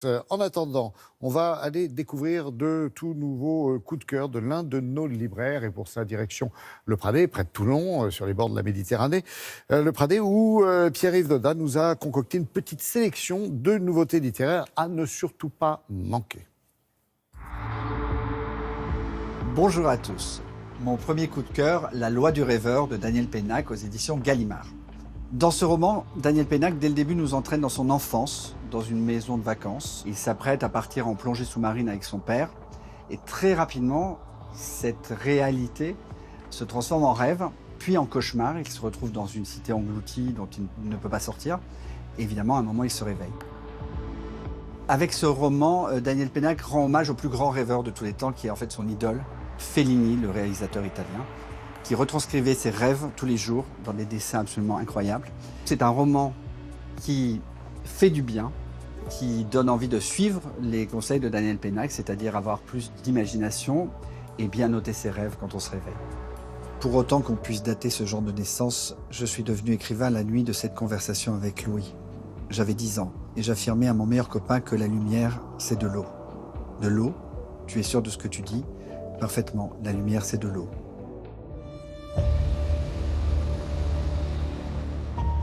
En attendant, on va aller découvrir de tout nouveaux coups de cœur de l'un de nos libraires. Et pour sa direction, le Pradet, près de Toulon, sur les bords de la Méditerranée. Le Pradet où Pierre-Yves Doda nous a concocté une petite sélection de nouveautés littéraires à ne surtout pas manquer. Bonjour à tous. Mon premier coup de cœur, La Loi du rêveur de Daniel Pénac aux éditions Gallimard. Dans ce roman, Daniel Pénac, dès le début, nous entraîne dans son enfance, dans une maison de vacances. Il s'apprête à partir en plongée sous-marine avec son père. Et très rapidement, cette réalité se transforme en rêve, puis en cauchemar. Il se retrouve dans une cité engloutie dont il ne peut pas sortir. Et évidemment, à un moment, il se réveille. Avec ce roman, Daniel Pénac rend hommage au plus grand rêveur de tous les temps, qui est en fait son idole, Fellini, le réalisateur italien, qui retranscrivait ses rêves tous les jours dans des dessins absolument incroyables. C'est un roman qui fait du bien, qui donne envie de suivre les conseils de Daniel Pénac, c'est-à-dire avoir plus d'imagination et bien noter ses rêves quand on se réveille. Pour autant qu'on puisse dater ce genre de naissance, je suis devenu écrivain la nuit de cette conversation avec Louis. J'avais 10 ans et j'affirmais à mon meilleur copain que la lumière, c'est de l'eau. De l'eau? Tu es sûr de ce que tu dis? Parfaitement, la lumière, c'est de l'eau.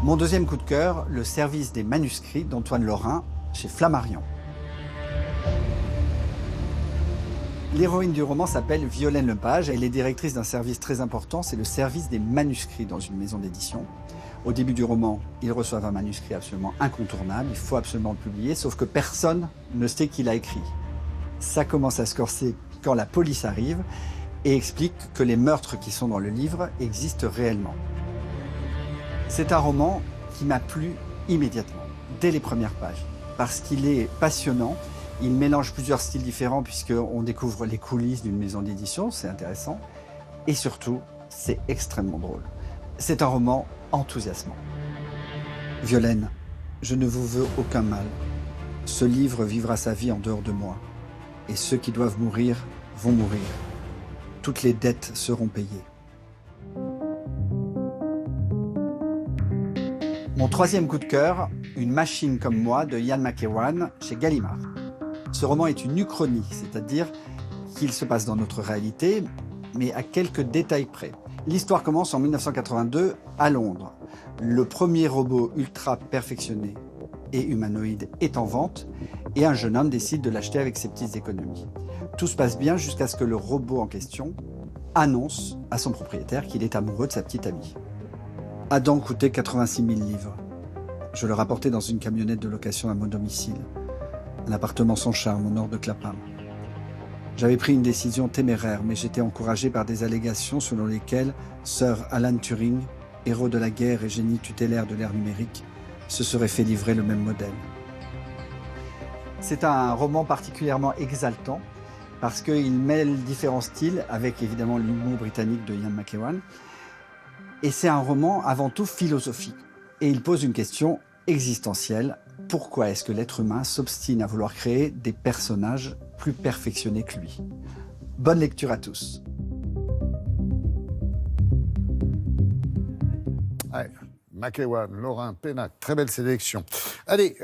Mon deuxième coup de cœur, le service des manuscrits d'Antoine Lorrain chez Flammarion. L'héroïne du roman s'appelle Violaine Lepage. Elle est directrice d'un service très important, c'est le service des manuscrits dans une maison d'édition. Au début du roman, ils reçoivent un manuscrit absolument incontournable, il faut absolument le publier, sauf que personne ne sait qui l'a écrit. Ça commence à se corser quand la police arrive et explique que les meurtres qui sont dans le livre existent réellement. C'est un roman qui m'a plu immédiatement, dès les premières pages, parce qu'il est passionnant. Il mélange plusieurs styles différents puisqu'on découvre les coulisses d'une maison d'édition, c'est intéressant. Et surtout, c'est extrêmement drôle. C'est un roman enthousiasmant. Violaine, je ne vous veux aucun mal. Ce livre vivra sa vie en dehors de moi. Et ceux qui doivent mourir vont mourir. Toutes les dettes seront payées. Mon troisième coup de cœur, Une machine comme moi de Ian McEwan chez Gallimard. Ce roman est une uchronie, c'est-à-dire qu'il se passe dans notre réalité, mais à quelques détails près. L'histoire commence en 1982 à Londres. Le premier robot ultra perfectionné et humanoïde est en vente et un jeune homme décide de l'acheter avec ses petites économies. Tout se passe bien jusqu'à ce que le robot en question annonce à son propriétaire qu'il est amoureux de sa petite amie. Adam coûtait 86 000 livres. Je le rapportais dans une camionnette de location à mon domicile, un appartement sans charme au nord de Clapham. J'avais pris une décision téméraire, mais j'étais encouragé par des allégations selon lesquelles Sir Alan Turing, héros de la guerre et génie tutélaire de l'ère numérique, se serait fait livrer le même modèle. C'est un roman particulièrement exaltant parce qu'il mêle différents styles avec évidemment l'humour britannique de Ian McEwan. Et c'est un roman avant tout philosophique. Et il pose une question existentielle. Pourquoi est-ce que l'être humain s'obstine à vouloir créer des personnages plus perfectionnés que lui? Bonne lecture à tous. Ouais, McEwan, Lorrain, Pénac, très belle sélection. Allez,